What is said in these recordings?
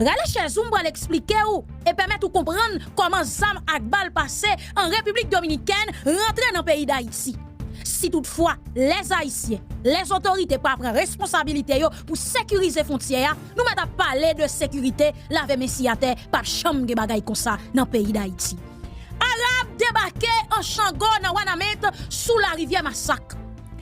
Rale chez Zoom pour l'expliquer ou et permettre de comprendre comment Zam Akbal passé en République Dominicaine rentrer dans le pays d'Haïti. Si toutefois les Haïtiens, les autorités pas prendre responsabilité pour sécuriser frontières, nous mettons à parler de sécurité, la messiate pas chambre de bagaille comme ça dans le pays d'Haïti. Arabes débarqué en Chango dans Wanamet sous la rivière Massacre.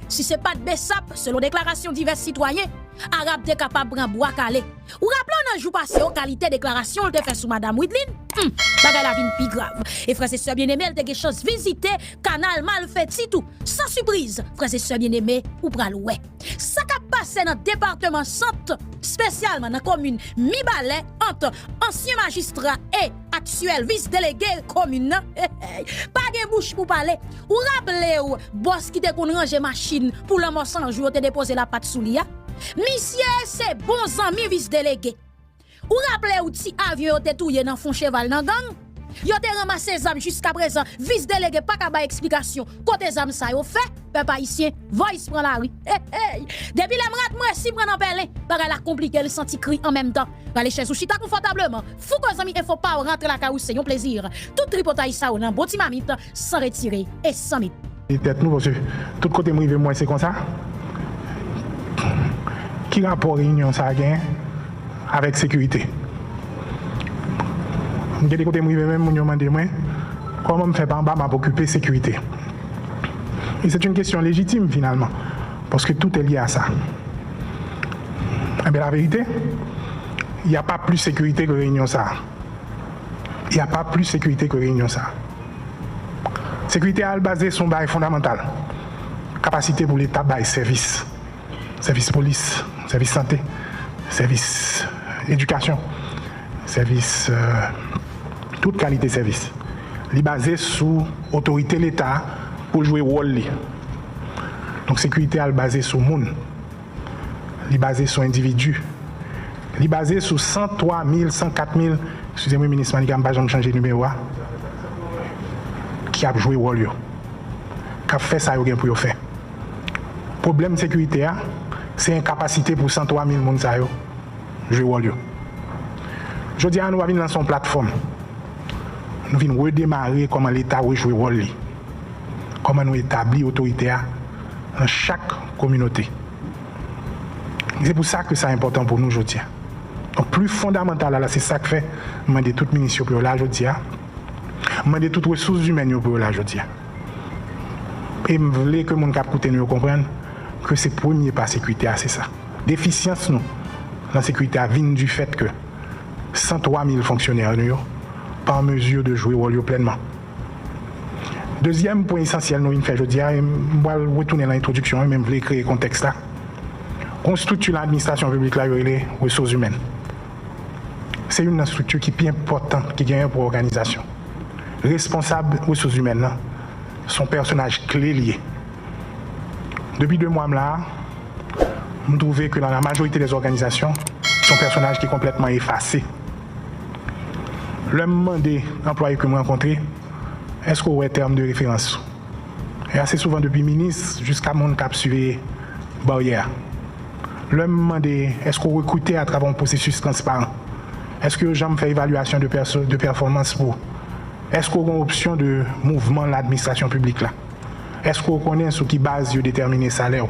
Si ce n'est pas de Bessap, selon déclaration divers citoyens, Arabes sont capables de prendre bois calé. Ou rappelons un jour passé aux qualité déclaration le fait sous Madame Widlin. Bagay la vie plus grave. Et frères et sœurs bien-aimés, elle a chance visiter canal mal fait tout. Sans surprise, frères et sœurs bien-aimés, ou pral ouais. Ça qui a passé dans le département centre, spécialement dans la commune Mi-Balais, entre ancien magistrat et actuel vice-délégué commune, pas de bouche pour parler. Ou rappelez ou boss qui te kon ranger machine pour le morceau en jour te déposer la patte sous lia. Monsieur, c'est bons amis vice-délégué. Ou rappelez ou ti avion te touye dans fond cheval dans gang? Yo te ramassé zam jusqu'à présent, vice-délégué pas ka ba explication. Côté zam ça yo fait, peuple haïtien, voice prend la rue. Depuis les mrat moi si prend en pelin, bagay la compliqué le senti cri en même temps. Aller chez Souchita confortablement. Fou que amis, il faut pas rentrer la carouse, c'est un plaisir. Tout tripotaille ça ou nan bon ti mamite sans retirer et sans mit. Tête nous parce que tout côté moi c'est comme ça. Qui rapport réunion ça gain avec sécurité? Je des côtés même mon demandé moi comment me faire en bas m'a occuper sécurité. Et c'est une question légitime finalement parce que tout est lié à ça. Mais la vérité, il n'y a pas plus sécurité que réunion ça. Il n'y a pas plus sécurité que réunion ça. Sécurité est basée sur un bail fondamental. Capacité pour l'État bail service. Service police, service santé, service éducation, service toute qualité de service. Il est basé sur autorité de l'État pour jouer rôle. Donc sécurité est basée sur le monde. Il est basé sur l'individu. Il est basé sur 103 000, 104 000, excusez-moi, ministre Manika, je vais changer de numéro, qui a joué rôle. Qui a fait ça pour faire. Le problème de sécurité, c'est incapacité pour 103 000 personnes à jouer rôle. Je dis à nous, venir dans son plateforme. Nous venons redémarrer comment l'État joue le rôle. Comment nous établir l'autorité dans chaque communauté. C'est pour ça que c'est important pour nous aujourd'hui. Donc plus fondamental, c'est ça que fait demander toute ministre pour là aujourd'hui. Demander toutes les ressources humaines pour là aujourd'hui. Et je voulais que mon cap nous comprenne que c'est le premier pas sécurité, c'est ça. Déficience nous, la sécurité vient du fait que 103 000 fonctionnaires nous pas en mesure de jouer rôle pleinement. Deuxième point essentiel, nous fait aujourd'hui, je vais retourner dans l'introduction et même voulais créer le contexte là. On structure l'administration publique là, les ressources humaines. C'est une structure qui est bien importante, qui gagne pour l'organisation. Responsable des ressources humaines, là, son personnage clé lié. Depuis 2 mois là, nous trouvons que dans la majorité des organisations, son personnage qui est complètement effacé. Le moment des employés que je rencontré, est-ce qu'on a un terme de référence? Et assez souvent depuis ministre jusqu'à mon cap suivi barrière. Le moment des est-ce qu'on recrute à travers un processus transparent? Est-ce que j'aime faire évaluation de performance pour? Est-ce qu'on a une option de mouvement de l'administration publique là? Est-ce qu'on connaît sur qui base de déterminer le salaire?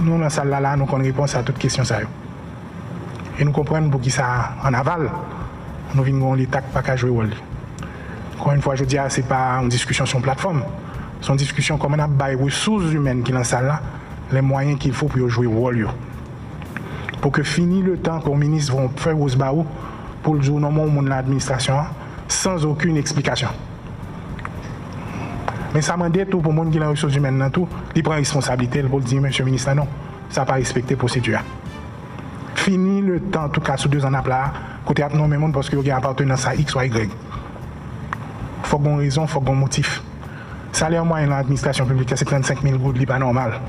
Nous, dans cette salle-là, nous avons réponse à toutes les questions. Et nous comprenons pour qui ça en aval. Nous venons l'État pas qu'à jouer. Encore une fois, je dis, ce n'est pas une discussion sur une plateforme. C'est une discussion comme on a des ressources humaines qui sont dans cette salle-là, les moyens qu'il faut pour jouer rôle. Pour que fini le temps que les ministres vont faire aux barreaux pour le jour normalement de l'administration sans aucune explication. Mais ça m'a dit tout pour le monde qui a les ressources humaines dans tout, il prend responsabilité pour dire, monsieur le ministre, non, ça n'a pas respecté la procédure. Fini le temps, en tout cas, sous 2 ans à plat, côté non mais monde parce qu'il y a appartenance à X ou Y. Il faut qu'on raison, il faut qu'on motif. Salaire moyen dans l'administration publique, c'est 35 000 gouttes, ce n'est pas normal.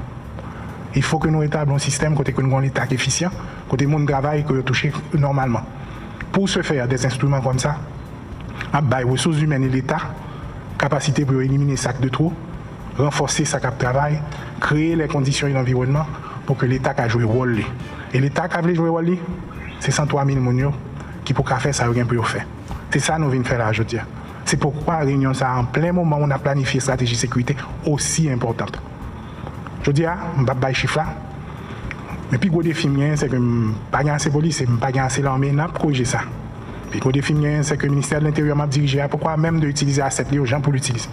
Il faut que nous établions un système côté que nous avons l'État efficient, côté monde travail que nous touchons normalement. Pour ce faire, des instruments comme ça, les ressources humaines et l'État, capacité pour éliminer les sacs de trop, renforcer sa cap de travail, créer les conditions et l'environnement pour que l'État a joué le rôle. Et l'État qui a joué le rôle, c'est 103 000 personnes qui pour faire ça, rien pour faire. C'est ça que nous venons faire là aujourd'hui. C'est pourquoi la réunion ça en plein moment où on a planifié une stratégie de sécurité aussi importante. Je dis, je ne vais pas chiffre là. Mais puis, le défi, c'est que je n'ai pas assez de police, je n'ai pas assez l'armée, je corriger ça. Puis, le défi, c'est que le ministère de l'Intérieur m'a dirigé. Pourquoi même d'utiliser A7 aux gens pour l'utiliser?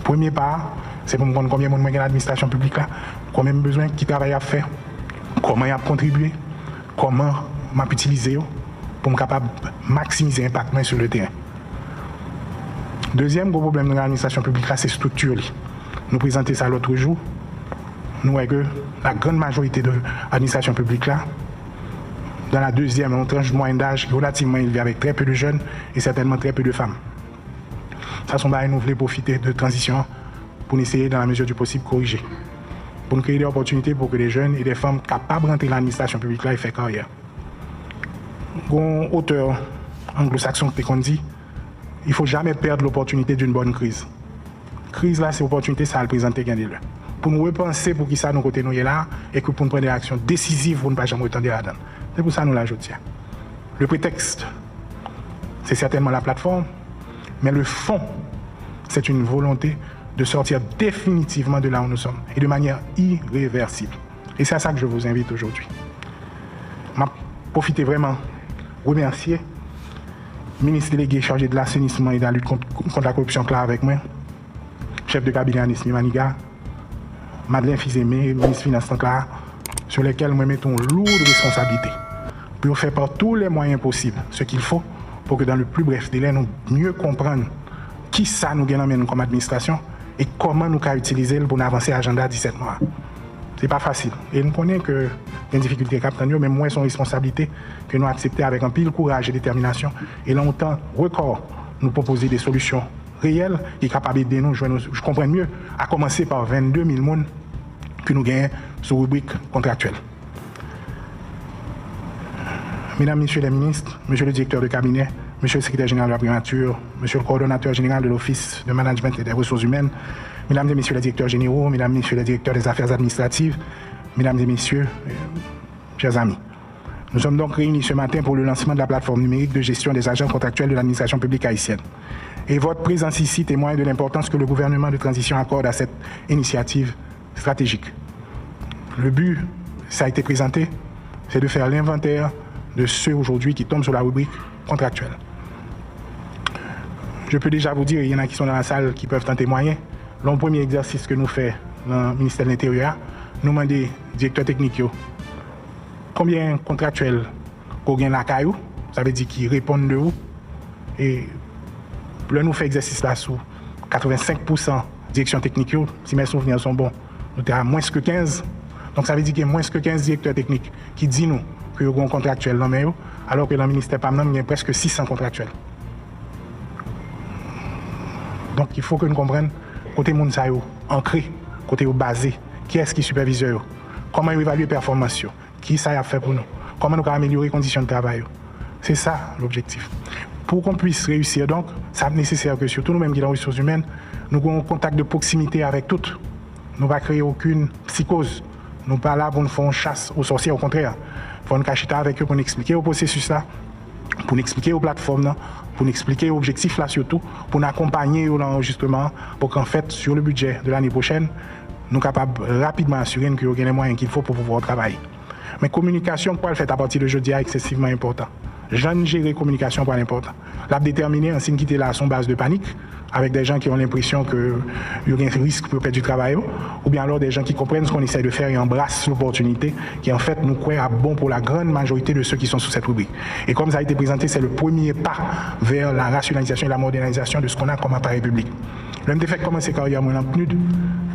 Premier part, c'est pour me rendre combien de monde dans l'administration publique là, combien de besoins qui travaillent à faire, comment ils ont contribué, comment m'a utilisé pour me capable maximiser l'impact sur le terrain. Deuxième gros problème de l'administration publique, c'est la structure. Nous présentons ça l'autre jour. Nous voyons que la grande majorité de l'administration publique, là, dans la deuxième, on tranche de moyenne d'âge relativement élevé avec très peu de jeunes et certainement très peu de femmes. Ça, sont nous voulons profiter de transition pour essayer, dans la mesure du possible, corriger. Pour nous créer des opportunités pour que les jeunes et les femmes capables de rentrer dans l'administration publique là et faire carrière. Un auteur anglo-saxon qui dit il ne faut jamais perdre l'opportunité d'une bonne crise. Crise là, c'est l'opportunité, ça va le présenter gain de l'heure. Pour nous repenser pour qui ça nous côté nous est là et que pour nous prendre des actions décisives pour ne pas jamais retendre là-dedans. C'est pour ça que nous l'ajoutons. Le prétexte, c'est certainement la plateforme, mais le fond, c'est une volonté de sortir définitivement de là où nous sommes et de manière irréversible. Et c'est à ça que je vous invite aujourd'hui. Je profite vraiment remercier le ministre délégué chargé de l'assainissement et de la lutte contre la corruption claire avec moi, chef de cabinet Anis Maniga, Madeleine Fils-Aimé, ministre des Finances clair, sur lesquels nous mettons une lourde responsabilité pour faire par tous les moyens possibles ce qu'il faut pour que dans le plus bref délai, nous mieux comprendre qui ça nous gagne comme administration et comment nous pouvons utiliser pour avancer l'agenda 17 mois. Ce n'est pas facile. Et nous connaissons que y a une difficulté capitale, mais moins son responsabilité que nous accepter avec un pile courage et détermination. Et longtemps, record, nous proposer des solutions réelles qui sont capables d'aider nous, je comprends mieux, à commencer par 22 000 personnes que nous gagnons sur rubrique contractuelle. Mesdames, Messieurs les ministres, Monsieur le directeur de cabinet, Monsieur le secrétaire général de la primature, Monsieur le coordonnateur général de l'Office de management et des ressources humaines, Mesdames et Messieurs les directeurs généraux, Mesdames et Messieurs les directeurs des affaires administratives, Mesdames et Messieurs, chers amis. Nous sommes donc réunis ce matin pour le lancement de la plateforme numérique de gestion des agents contractuels de l'administration publique haïtienne. Et votre présence ici témoigne de l'importance que le gouvernement de transition accorde à cette initiative stratégique. Le but, ça a été présenté, c'est de faire l'inventaire de ceux aujourd'hui qui tombent sur la rubrique contractuelle. Je peux déjà vous dire, il y en a qui sont dans la salle qui peuvent en témoigner. Le premier exercice que nous faisons dans le ministère de l'Intérieur, nous demandons au directeur technique combien contractuels qu'on gagne la caillou, ça veut dire qu'ils répondent de où. Et là, nous faisons exercice là sous 85% direction technique, si mes souvenirs sont bons, nous sommes à moins que 15. Donc ça veut dire qu'il y a moins que 15 directeurs techniques qui disent nous que nous avons un contractuel dans le alors que dans le ministère PAMNAM, il y a presque 600 contractuels. Donc il faut que nous comprenions côté monde ça ancré, côté basé, qui est-ce qui supervise, comment évaluer les performances, qui ça a fait pour nous, comment nous améliorer les conditions de travail. C'est ça l'objectif. Pour qu'on puisse réussir donc, ça est nécessaire que surtout nous-mêmes qui sommes dans les ressources humaines, nous avons un contact de proximité avec toutes. Nous ne va créer aucune psychose. Nous ne sommes pas là pour nous faire une chasse aux sorciers, au contraire. Il faut nous cacher avec eux pour nous expliquer au processus là, pour nous expliquer aux plateformes là, pour nous expliquer aux objectifs là surtout, pour nous accompagner dans l'enregistrement, pour qu'en fait, sur le budget de l'année prochaine, nous sommes capables rapidement assurer qu'il y a les moyens qu'il faut pour pouvoir travailler. Mais communication, pour le faire à partir de jeudi, est excessivement important. Jeune gérer communication, pas important. L'a déterminer un signe qui était là à son base de panique, avec des gens qui ont l'impression qu'il y a un risque pour perdre du travail, ou bien alors des gens qui comprennent ce qu'on essaie de faire et embrassent l'opportunité, qui en fait nous croient bon pour la grande majorité de ceux qui sont sous cette rubrique. Et comme ça a été présenté, c'est le premier pas vers la rationalisation et la modernisation de ce qu'on a comme appareil public. Le MDF a commencé carrière dans le PNUD.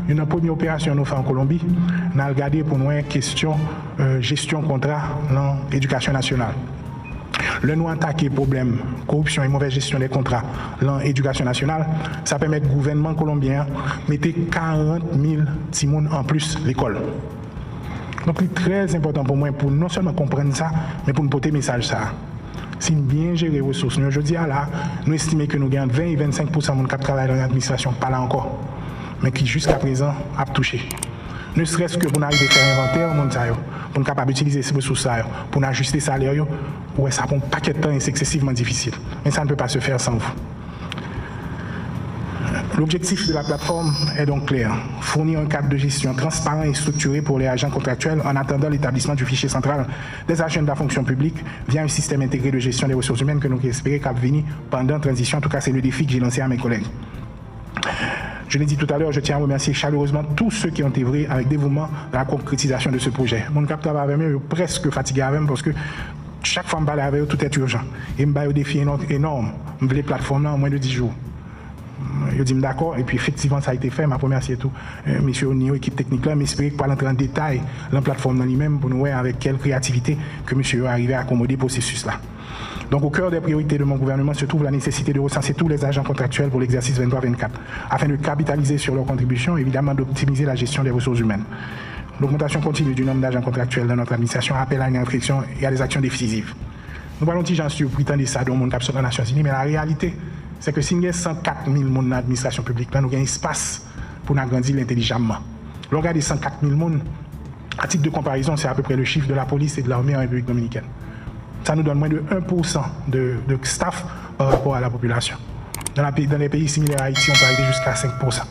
Une première opération nous fait en Colombie, nous avons regardé pour nous une question gestion contrat dans l'éducation nationale. Le nous attaquer problème corruption et mauvaise gestion des contrats dans l'éducation nationale, ça permet au gouvernement colombien de mettre 40 000 timons en plus l'école. Donc c'est très important pour moi pour non seulement comprendre ça, mais pour nous porter message ça. Si nous bien gérer les ressources, nous aujourd'hui là, nous estimons que nous gagnons 20 et 25% de monde qui travaille dans l'administration, pas là encore, mais qui jusqu'à présent a touché. Ne serait-ce que pour arriver à faire inventaire, pour nous capable d'utiliser ces ressources, pour nous ajuster les salaires, ouais, ça prend un paquet de temps et c'est excessivement difficile. Mais ça ne peut pas se faire sans vous. L'objectif de la plateforme est donc clair. Fournir un cadre de gestion transparent et structuré pour les agents contractuels en attendant l'établissement du fichier central des agents de la fonction publique via un système intégré de gestion des ressources humaines que nous espérons qu'à venir pendant la transition. En tout cas, c'est le défi que j'ai lancé à mes collègues. Je l'ai dit tout à l'heure, je tiens à remercier chaleureusement tous ceux qui ont œuvré avec dévouement dans la concrétisation de ce projet. Mon capteur avec moi, je suis presque fatigué avec moi parce que chaque fois que je parle avec eux, tout est urgent. Et je me bats un défi énorme. Je veux les plateformes là en moins de 10 jours. Je dis d'accord, et puis effectivement ça a été fait. Je remercie tout, monsieur Onio, équipe technique là, mais j'espère pas entrer en détail dans la plateforme lui-même pour nous voir avec quelle créativité que monsieur est arrivé à accommoder le processus là. Donc au cœur des priorités de mon gouvernement se trouve la nécessité de recenser tous les agents contractuels pour l'exercice 23-24, afin de capitaliser sur leurs contributions et évidemment d'optimiser la gestion des ressources humaines. L'augmentation continue du nombre d'agents contractuels dans notre administration appelle à une réflexion et à des actions décisives. Nous parlons de gens sur prétendre ça dans le monde capsule des Nations Unies, mais la réalité, c'est que si nous avons 104 000 personnes dans l'administration publique, nous avons un espace pour nous agrandir intelligemment. Le regard des 104 000 personnes, à titre de comparaison, c'est à peu près le chiffre de la police et de l'armée en République dominicaine. Ça nous donne moins de 1% de staff par rapport à la population. Dans les pays similaires à Haïti, on peut arriver jusqu'à 5%.